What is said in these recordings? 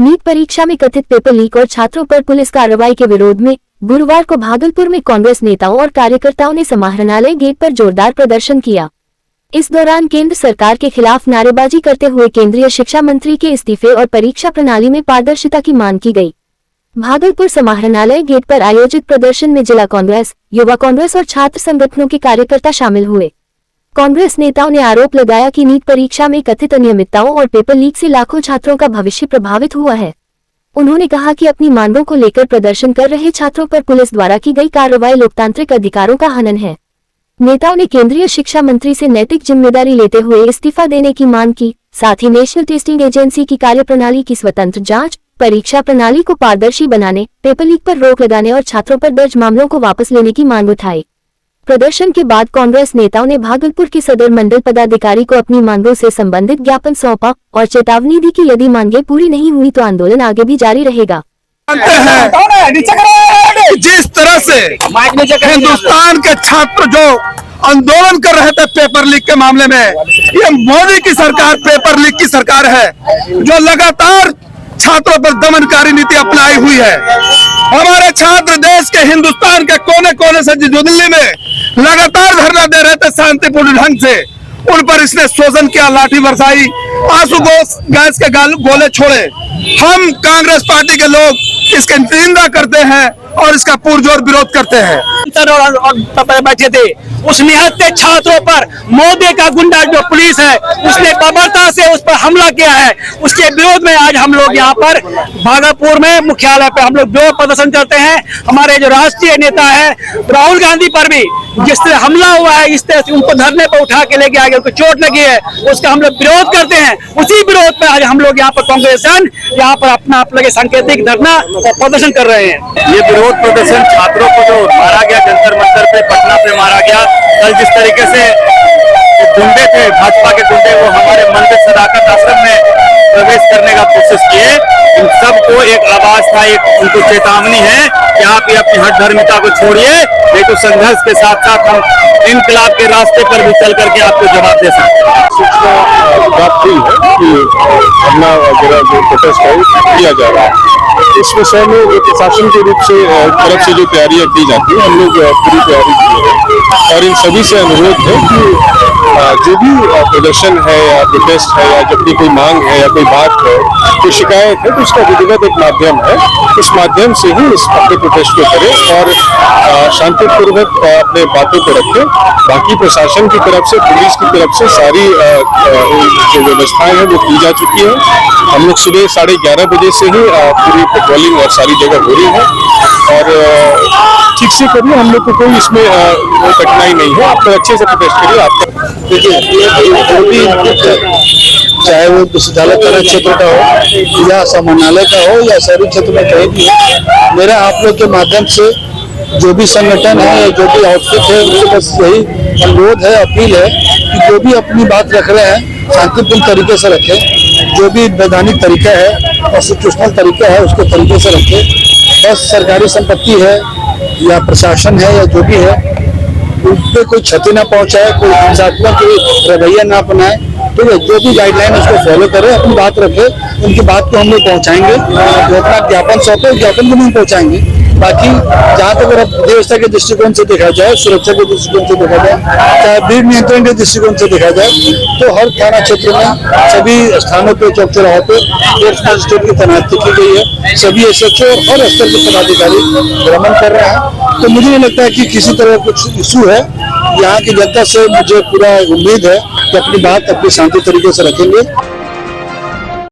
NEET परीक्षा में कथित पेपर लीक और छात्रों पर पुलिस कार्रवाई के विरोध में गुरुवार को भागलपुर में कांग्रेस नेताओं और कार्यकर्ताओं ने समाहरणालय गेट पर जोरदार प्रदर्शन किया। इस दौरान केंद्र सरकार के खिलाफ नारेबाजी करते हुए केंद्रीय शिक्षा मंत्री के इस्तीफे और परीक्षा प्रणाली में पारदर्शिता की मांग की गई। भागलपुर समाहरणालय गेट पर आयोजित प्रदर्शन में जिला कांग्रेस, युवा कांग्रेस और छात्र संगठनों के कार्यकर्ता शामिल हुए। कांग्रेस नेताओं ने आरोप लगाया कि नीट परीक्षा में कथित अनियमितताओं और पेपर लीक से लाखों छात्रों का भविष्य प्रभावित हुआ है। उन्होंने कहा कि अपनी मांगों को लेकर प्रदर्शन कर रहे छात्रों पर पुलिस द्वारा की गई कार्रवाई लोकतांत्रिक अधिकारों का हनन है। नेताओं ने केंद्रीय शिक्षा मंत्री से नैतिक जिम्मेदारी लेते हुए इस्तीफा देने की मांग की। साथ ही नेशनल टेस्टिंग एजेंसी की कार्यप्रणाली की स्वतंत्र जांच, परीक्षा प्रणाली को पारदर्शी बनाने, पेपर लीक पर रोक लगाने और छात्रों पर दर्ज मामलों को वापस लेने की मांग उठाई। प्रदर्शन के बाद कांग्रेस नेताओं ने भागलपुर के सदर मंडल पदाधिकारी को अपनी मांगों से संबंधित ज्ञापन सौंपा और चेतावनी दी कि यदि मांगें पूरी नहीं हुई तो आंदोलन आगे भी जारी रहेगा। जिस तरह से हिंदुस्तान के छात्र जो आंदोलन कर रहे थे पेपर लीक के मामले में, ये मोदी की सरकार पेपर लीक की सरकार है जो लगातार छात्रों पर दमनकारी नीति अपनाई हुई है। हमारे छात्र देश के हिंदुस्तान के कोने कोने से जो दिल्ली में लगातार धरना दे रहे थे शांतिपूर्ण ढंग से, उन पर इसने शोषण किया, लाठी बरसाई, आंसू गैस के गोले छोड़े। हम कांग्रेस पार्टी के लोग इसकी निंदा करते हैं और इसका पुरजोर विरोध करते हैं। और बैठे थे उस निहत्थे छात्रों पर मोदी का गुंडा जो पुलिस है उसने बर्बरता से उस पर हमला किया है। उसके विरोध में आज हम लोग यहाँ पर भागलपुर में मुख्यालय पे हम लोग विरोध प्रदर्शन करते हैं। हमारे जो राष्ट्रीय नेता है राहुल गांधी पर भी जिस तरह हमला हुआ है, इस तरह से उनको धरने पर उठा के लेके आगे उनको चोट लगी है, उसका हम लोग विरोध करते हैं। उसी विरोध में आज हम लोग यहाँ पर कांग्रेस यहाँ पर अपना सांकेतिक धरना और प्रदर्शन कर रहे हैं। ये विरोध प्रदर्शन छात्रों को जो मारा गया जंतर मंतर पे, पटना पे मारा गया, कल जिस तरीके से गुंडे थे, भाजपा के गुंडे, वो हमारे मंदिर सदाकत आश्रम में प्रवेश करने का कोशिश किए, इन सबको एक आवाज था, एक उनको चेतावनी है कि आप ये अपनी हठ धर्मिता को छोड़िए, नहीं तो संघर्ष के साथ साथ हम इनकलाब के रास्ते पर भी चल करके आपको जवाब दे सकते हैं। सूचना प्राप्त हुई है कि धरना वगैरह जो प्रोटेस्ट है किया जा रहा है। इस विषय में जो प्रशासन के रूप से तरफ से जो तैयारियां की जाती है, हम लोग पूरी तैयारी की है और इन सभी से अनुरोध है कि जो भी प्रदर्शन है या प्रोटेस्ट है या जब भी कोई मांग है या कोई बात है, कोई शिकायत है, तो इसका विधिवत एक माध्यम है, इस माध्यम से ही इस अपने प्रोटेस्ट को करें और शांतिपूर्वक अपने बातों को रखें। बाकी प्रशासन की तरफ से, पुलिस की तरफ से सारी जो व्यवस्थाएं हैं वो की जा चुकी है। हम लोग सुबह 11:30 बजे से ही पूरी पेट्रोलिंग और सारी जगह हो रही है और ठीक से करिए, हम लोग को कोई इसमें कठिनाई नहीं है। आप तो अच्छे से प्रोटेस्ट करिए। आप देखिए, चाहे वो विश्वविद्यालय थाना क्षेत्र का हो या समाहरणालय का हो या शहरी क्षेत्र में कहीं भी हो, मेरा आप लोग के माध्यम से जो भी संगठन है या जो भी आउटफिट है उनसे बस यही अनुरोध है, अपील है कि जो भी अपनी बात रख रहे हैं शांतिपूर्ण तरीके से रखें। जो भी वैधानिक तरीका है, कॉन्स्टिट्यूशनल तरीका है, उसके तरीके से रखें। बस सरकारी संपत्ति है या प्रशासन है या जो भी है, उन पे कोई क्षति ना पहुंचाए, कोई हिंसात्मक रवैया ना अपनाए। ठीक है, जो भी गाइडलाइन उसको फॉलो करें, अपनी बात रखे, उनकी बात को हम लोग पहुँचाएंगे। जो अपना ज्ञापन सौंपे, ज्ञापन को नहीं पहुँचाएंगे। बाकी जहाँ तक अगर व्यवस्था के दृष्टिकोण से देखा जाए, सुरक्षा के दृष्टिकोण से देखा जाए, चाहे भीड़ नियंत्रण के दृष्टिकोण से देखा जाए, तो हर थाना क्षेत्र में सभी स्थानों पे, चौक चौराहों पे फोर्स मजिस्ट्रेट की तैनाती की गई है। सभी एसएचओ और हर स्तर के पदाधिकारी भ्रमण कर रहे हैं। तो मुझे नहीं लगता है कि किसी तरह कुछ इशू है। यहाँ की जनता से मुझे पूरा उम्मीद है कि अपनी बात अपनी शांति तरीके से रखेंगे।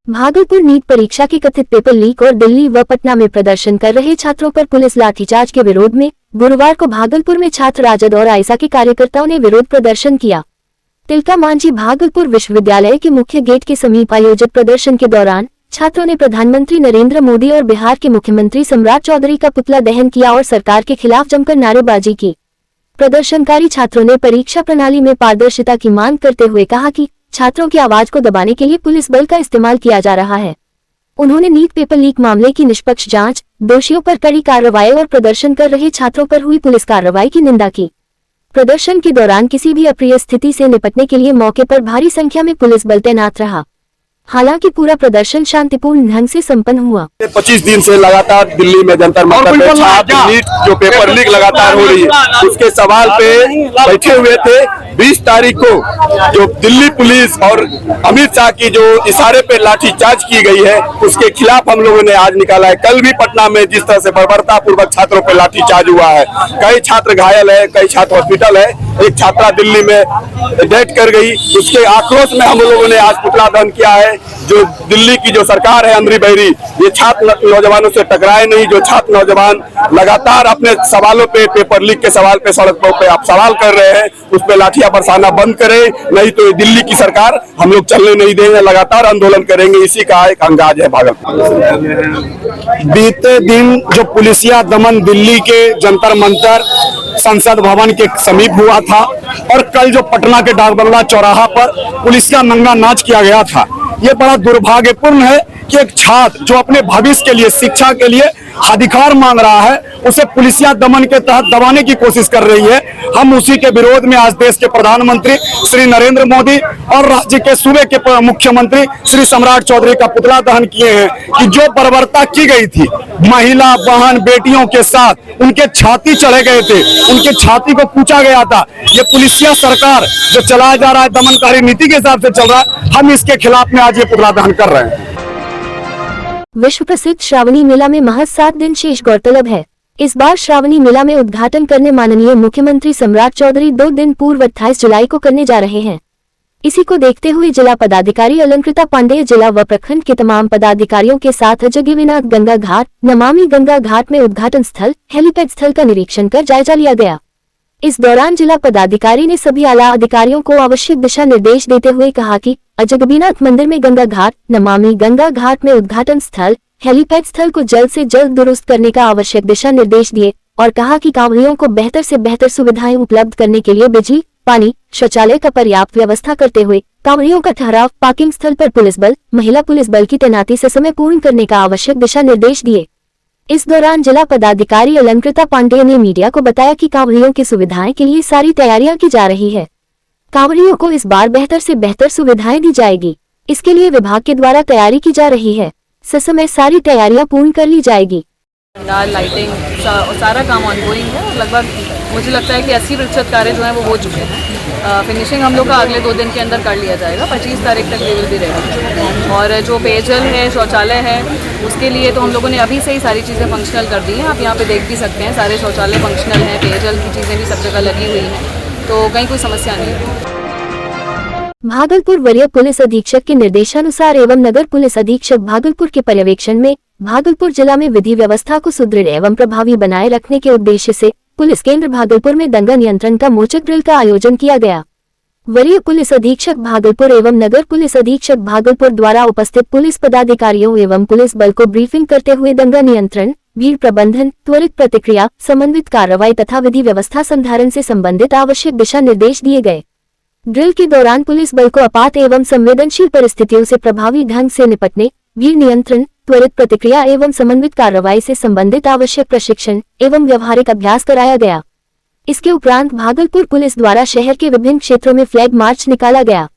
भागलपुर नीट परीक्षा के कथित पेपर लीक और दिल्ली व पटना में प्रदर्शन कर रहे छात्रों पर पुलिस लाठीचार्ज के विरोध में गुरुवार को भागलपुर में छात्र राजद और आयसा के कार्यकर्ताओं ने विरोध प्रदर्शन किया। तिलका मांझी भागलपुर विश्वविद्यालय के मुख्य गेट के समीप आयोजित प्रदर्शन के दौरान छात्रों ने प्रधानमंत्री नरेंद्र मोदी और बिहार के मुख्यमंत्री सम्राट चौधरी का पुतला दहन किया और सरकार के खिलाफ जमकर नारेबाजी की। प्रदर्शनकारी छात्रों ने परीक्षा प्रणाली में पारदर्शिता की मांग करते हुए कहा कि छात्रों की आवाज को दबाने के लिए पुलिस बल का इस्तेमाल किया जा रहा है। उन्होंने नीट पेपर लीक मामले की निष्पक्ष जांच, दोषियों पर कड़ी कार्रवाई और प्रदर्शन कर रहे छात्रों पर हुई पुलिस कार्रवाई की निंदा की। प्रदर्शन के दौरान किसी भी अप्रिय स्थिति से निपटने के लिए मौके पर भारी संख्या में पुलिस बल तैनात रहा। हालांकि पूरा प्रदर्शन शांतिपूर्ण ढंग से संपन्न हुआ। 25 दिन से लगातार दिल्ली में जंतर मंतर पे छात्र नीट जो पेपर लीक लगातार हो रही है उसके सवाल पे बैठे हुए थे। 20 तारीख को जो दिल्ली पुलिस और अमित शाह की जो इशारे पे लाठीचार्ज की गई है उसके खिलाफ हम लोगों ने आज निकाला है। कल भी पटना में जिस तरह से बर्बरता पूर्वक छात्रों पे लाठीचार्ज हुआ है, कई छात्र घायल है, कई छात्र हॉस्पिटल है, एक छात्रा दिल्ली में डेथ कर गई, उसके आक्रोश में हम लोगों ने आज पुतला दहन किया है। जो दिल्ली की जो सरकार है अंदरी बहरी, ये छात्र नौजवानों से टकराए नहीं। जो छात्र नौजवान लगातार अपने सवालों पे, पेपर लीक के सवाल पे सड़कों पे आप सवाल कर रहे हैं, उस पे लाठियां बरसाना बंद करें, नहीं तो दिल्ली की सरकार हम लोग चलने नहीं देंगे, लगातार आंदोलन करेंगे। इसी का एक अंदाज है भागलपुर। बीते दिन जो पुलिसिया दमन दिल्ली के जंतर मंतर संसद भवन के समीप हुआ था और कल जो पटना के डाकबंगला चौराहा पर पुलिसिया नंगा नाच किया गया था, ये बड़ा दुर्भाग्यपूर्ण है कि एक छात्र जो अपने भविष्य के लिए, शिक्षा के लिए अधिकार मांग रहा है, उसे पुलिसिया दमन के तहत दबाने की कोशिश कर रही है। हम उसी के विरोध में आज देश के प्रधानमंत्री श्री नरेंद्र मोदी और राज्य के सूबे के मुख्यमंत्री श्री सम्राट चौधरी का पुतला दहन किए हैं कि जो बर्बरता की गई थी, महिला बहन बेटियों के साथ उनके छाती चढ़े गए थे, उनके छाती को कूचा गया था। ये पुलिसिया सरकार जो चलाया जा रहा है, दमनकारी नीति के हिसाब से चल रहा है, हम इसके खिलाफ में आज ये पुतला दहन कर रहे हैं। विश्व प्रसिद्ध श्रावणी मेला में महज 7 दिन शेष। गौरतलब है, इस बार श्रावणी मेला में उद्घाटन करने माननीय मुख्यमंत्री सम्राट चौधरी 2 दिन पूर्व 28 जुलाई को करने जा रहे हैं। इसी को देखते हुए जिला पदाधिकारी अलंकृता पांडेय जिला व प्रखंड के तमाम पदाधिकारियों के साथ जगन्नाथ गंगा घाट, नमामि गंगा घाट में उद्घाटन स्थल, हेलीपैड स्थल का निरीक्षण कर जायजा लिया गया। इस दौरान जिला पदाधिकारी ने सभी आला अधिकारियों को आवश्यक दिशा निर्देश देते हुए कहा कि अजगबीनाथ मंदिर में गंगा घाट, नमामि गंगा घाट में उद्घाटन स्थल, हेलीपैड स्थल को जल्द से जल्द दुरुस्त करने का आवश्यक दिशा निर्देश दिए और कहा कि कांवड़ियों को बेहतर से बेहतर सुविधाएं उपलब्ध करने के लिए बिजली, पानी, शौचालय का पर्याप्त व्यवस्था करते हुए कांवड़ियों का ठहराव, पार्किंग स्थल पर पुलिस बल, महिला पुलिस बल की तैनाती से समय पूर्ण करने का आवश्यक दिशा निर्देश दिए। इस दौरान जिला पदाधिकारी अलंकृता पांडेय ने मीडिया को बताया कि कांवड़ियों की सुविधाएं के लिए सारी तैयारियां की जा रही है। कांवड़ियों को इस बार बेहतर से बेहतर सुविधाएं दी जाएगी। इसके लिए विभाग के द्वारा तैयारी की जा रही है। समय सारी तैयारियां पूर्ण कर ली जाएगी। लाइटिंग सारा काम ऑनगोइंग है। लगभग मुझे लगता है कि 80% कार्य जो है वो हो चुके हैं। फिनिशिंग हम लोग का अगले 2 दिन के अंदर कर लिया जाएगा। 25 तारीख तक वी विल बी रेडी। और जो पेयजल है, शौचालय है, उसके लिए तो हम लोगों ने अभी से ही सारी चीज़ें फंक्शनल कर दी हैं। आप यहाँ पे देख भी सकते हैं, सारे शौचालय फंक्शनल हैं, पेयजल की चीज़ें भी सब जगह लगी हुई हैं, तो कहीं कोई समस्या नहीं है। भागलपुर वरीय पुलिस अधीक्षक के निर्देशानुसार एवं नगर पुलिस अधीक्षक भागलपुर के पर्यवेक्षण में भागलपुर जिला में विधि व्यवस्था को सुदृढ़ एवं प्रभावी बनाए रखने के उद्देश्य से पुलिस केंद्र भागलपुर में दंगा नियंत्रण का मोचक ड्रिल का आयोजन किया गया। वरीय पुलिस अधीक्षक भागलपुर एवं नगर पुलिस अधीक्षक भागलपुर द्वारा उपस्थित पुलिस पदाधिकारियों एवं पुलिस बल को ब्रीफिंग करते हुए दंगा नियंत्रण, भीड़ प्रबंधन, त्वरित प्रतिक्रिया, समन्वित कार्रवाई तथा विधि व्यवस्था संधारण से संबंधित आवश्यक दिशा निर्देश दिए गए। ड्रिल के दौरान पुलिस बल को आपात एवं संवेदनशील परिस्थितियों से प्रभावी ढंग से निपटने, भीड़ नियंत्रण, त्वरित प्रतिक्रिया एवं समन्वित कार्रवाई से संबंधित आवश्यक प्रशिक्षण एवं व्यवहारिक अभ्यास कराया गया। इसके उपरांत भागलपुर पुलिस द्वारा शहर के विभिन्न क्षेत्रों में फ्लैग मार्च निकाला गया।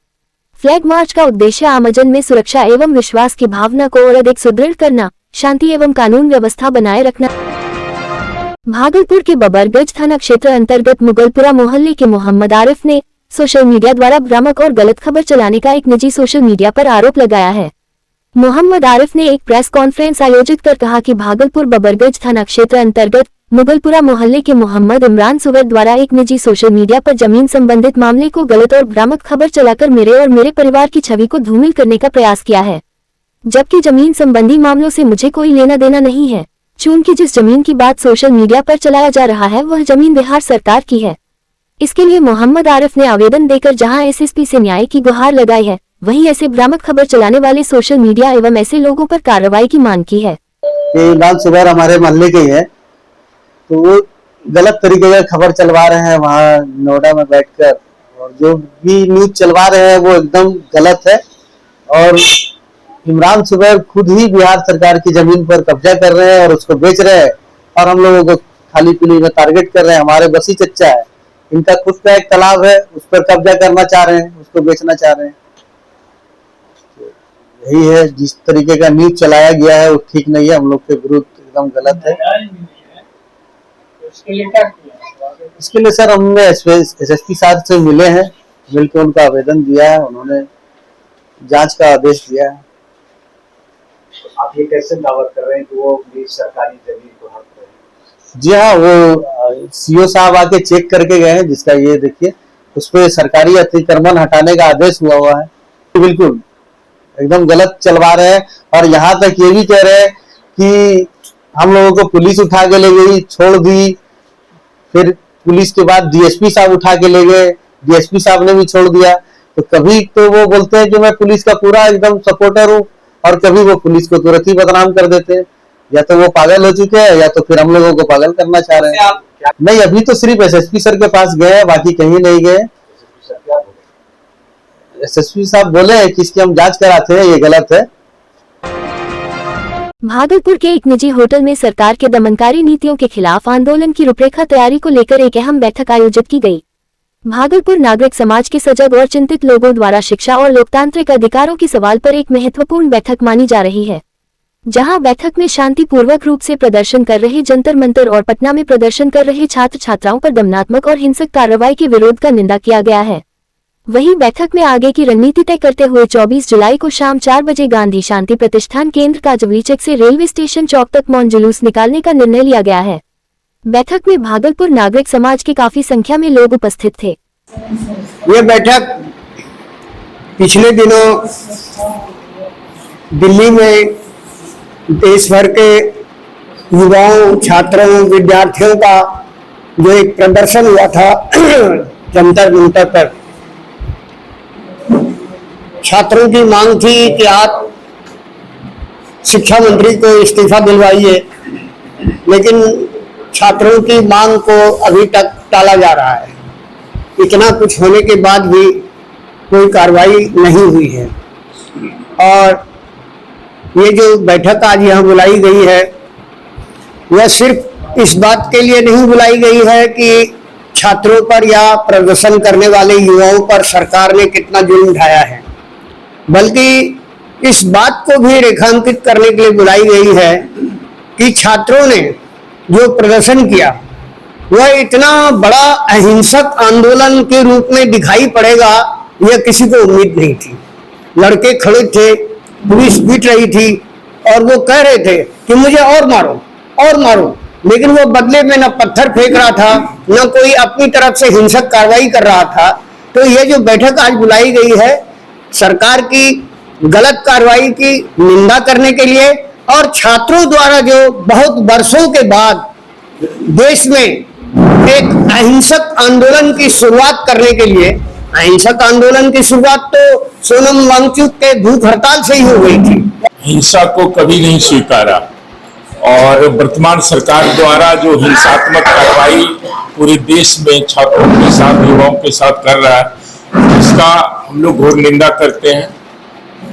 फ्लैग मार्च का उद्देश्य आमजन में सुरक्षा एवं विश्वास की भावना को और अधिक सुदृढ़ करना, शांति एवं कानून व्यवस्था बनाए रखना। भागलपुर के बबरगंज थाना क्षेत्र अंतर्गत मुगलपुरा मोहल्ले के मोहम्मद आरिफ ने सोशल मीडिया द्वारा भ्रामक और गलत खबर चलाने का एक निजी सोशल मीडिया पर आरोप लगाया है। मोहम्मद आरिफ ने एक प्रेस कॉन्फ्रेंस आयोजित कर कहा कि भागलपुर बबरगंज थाना क्षेत्र अंतर्गत मुगलपुरा मोहल्ले के मोहम्मद इमरान सुवर द्वारा एक निजी सोशल मीडिया पर जमीन संबंधित मामले को गलत और भ्रामक खबर चलाकर मेरे और मेरे परिवार की छवि को धूमिल करने का प्रयास किया है, जबकि जमीन संबंधी मामलों से मुझे कोई लेना देना नहीं है। चूंकि जिस जमीन की बात सोशल मीडिया पर चलाया जा रहा है वह जमीन बिहार सरकार की है। इसके लिए मोहम्मद आरिफ ने आवेदन देकर जहां एसएसपी से न्याय की गुहार लगाई है, वहीं ऐसे भ्रामक खबर चलाने वाले सोशल मीडिया एवं ऐसे लोगों पर कार्रवाई की मांग की है। इमरान सुबैर हमारे मोहल्ले के ही है, तो वो गलत तरीके से खबर चलवा रहे हैं वहाँ नोएडा में बैठकर, और जो भी न्यूज चलवा रहे हैं वो एकदम गलत है। और इमरान सुबैर खुद ही बिहार सरकार की जमीन पर कब्जा कर रहे हैं और उसको बेच रहे हैं, और हम लोगों को खाली पीली में टारगेट कर रहे हैं। हमारे बसी चच्चा है, इनका खुद का एक तालाब है, उस पर कब्जा करना चाह रहे हैं, उसको बेचना चाह रहे हैं। यही है, जिस तरीके का न्यूज चलाया गया है वो ठीक नहीं है, हम लोग के विरुद्ध एकदम गलत है। इसके लिए सर हमने एसएसपी साहब से मिले हैं, मिलकर उनका आवेदन दिया है, उन्होंने जांच का आदेश दिया है। आप ये कैसे दावा कर रहे हैं कि वो अपनी सरकारी जमीन को हक रहे हैं? जी हाँ, वो सीओ साहब आके चेक करके गए हैं, जिसका ये देखिए उस पर सरकारी अतिक्रमण हटाने का आदेश हुआ है। बिल्कुल एकदम गलत चलवा रहे हैं, और यहाँ तक ये भी कह रहे हैं कि हम लोगों को पुलिस उठा के ले गई, छोड़ दी, फिर पुलिस के बाद डीएसपी साहब उठा के ले गए, डीएसपी साहब ने भी छोड़ दिया। तो कभी तो वो बोलते हैं कि मैं पुलिस का पूरा एकदम सपोर्टर हूँ, और कभी वो पुलिस को तुरंत ही बदनाम कर देते हैं। या तो वो पागल हो चुके हैं, या तो फिर हम लोगों को पागल करना चाह रहे हैं। नहीं, अभी तो सिर्फ एसएसपी सर के पास गए हैं, बाकी कहीं नहीं गए। एसएसपी साहब बोले कि इसकी हम जांच कराते हैं, ये गलत है। भागलपुर के एक निजी होटल में सरकार के दमनकारी नीतियों के खिलाफ आंदोलन की रूपरेखा तैयारी को लेकर एक अहम बैठक आयोजित की गई। भागलपुर नागरिक समाज के सजग और चिंतित लोगों द्वारा शिक्षा और लोकतांत्रिक अधिकारों के सवाल पर एक महत्वपूर्ण बैठक मानी जा रही है, जहां बैठक में शांतिपूर्वक रूप से प्रदर्शन कर रहे जंतर मंतर और पटना में प्रदर्शन कर रहे छात्र छात्राओं पर दमनात्मक और हिंसक कार्रवाई के विरोध का निंदा किया गया है। वहीं बैठक में आगे की रणनीति तय करते हुए 24 जुलाई को शाम 4 बजे गांधी शांति प्रतिष्ठान केंद्र काजोलीचक से रेलवे स्टेशन चौक तक मौन जुलूस निकालने का निर्णय लिया गया है। बैठक में भागलपुर नागरिक समाज के काफी संख्या में लोग उपस्थित थे। ये बैठक पिछले दिनों दिल्ली में देश भर के युवाओं, छात्रों, विद्यार्थियों का जो एक प्रदर्शन हुआ था जंतर मंतर पर, छात्रों की मांग थी कि आप शिक्षा मंत्री को इस्तीफा दिलवाइए, लेकिन छात्रों की मांग को अभी तक टाला जा रहा है। इतना कुछ होने के बाद भी कोई कार्रवाई नहीं हुई है। और ये जो बैठक आज यहाँ बुलाई गई है, वह सिर्फ इस बात के लिए नहीं बुलाई गई है कि छात्रों पर या प्रदर्शन करने वाले युवाओं पर सरकार ने कितना जुल्म ढाया है, बल्कि इस बात को भी रेखांकित करने के लिए बुलाई गई है कि छात्रों ने जो प्रदर्शन किया वह इतना बड़ा अहिंसक आंदोलन के रूप में दिखाई पड़ेगा, यह किसी को उम्मीद नहीं थी। लड़के खड़े थे, पुलिस पीट रही थी, और वो कह रहे थे कि मुझे और मारो और मारो, लेकिन वो बदले में न पत्थर फेंक रहा था, न कोई अपनी तरफ से हिंसक कार्रवाई कर रहा था। तो ये जो बैठक आज बुलाई गई है, सरकार की गलत कार्रवाई की निंदा करने के लिए, और छात्रों द्वारा जो बहुत वर्षों के बाद देश में एक अहिंसक आंदोलन की शुरुआत करने के लिए, अहिंसक आंदोलन की शुरुआत तो सोनम वांगचुक के भूख हड़ताल से ही हो गई थी। हिंसा को कभी नहीं स्वीकारा, और वर्तमान सरकार द्वारा जो हिंसात्मक कार्रवाई पूरे देश में छात्रों के साथ, युवाओं के साथ कर रहा है, इसका हम लोग घोर निंदा करते हैं।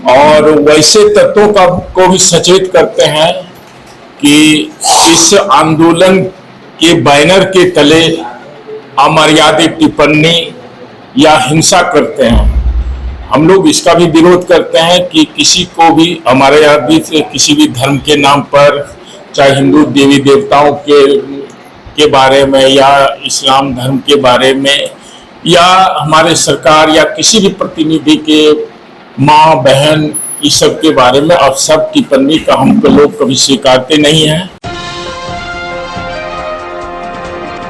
और वैसे तत्वों को भी सचेत करते हैं कि इस आंदोलन के बैनर के तले अमर्यादित टिप्पणी या हिंसा करते हैं। हम लोग इसका भी विरोध करते हैं कि किसी को भी हमारे यहाँ भी किसी भी धर्म के नाम पर, चाहे हिंदू देवी देवताओं के बारे में या इस्लाम धर्म के बारे में, या हमारे सरकार या किसी भी प्रतिनिधि के माँ बहन, इस सब के बारे में अब सब टिप्पणी का हम लोग कभी स्वीकारते नहीं हैं।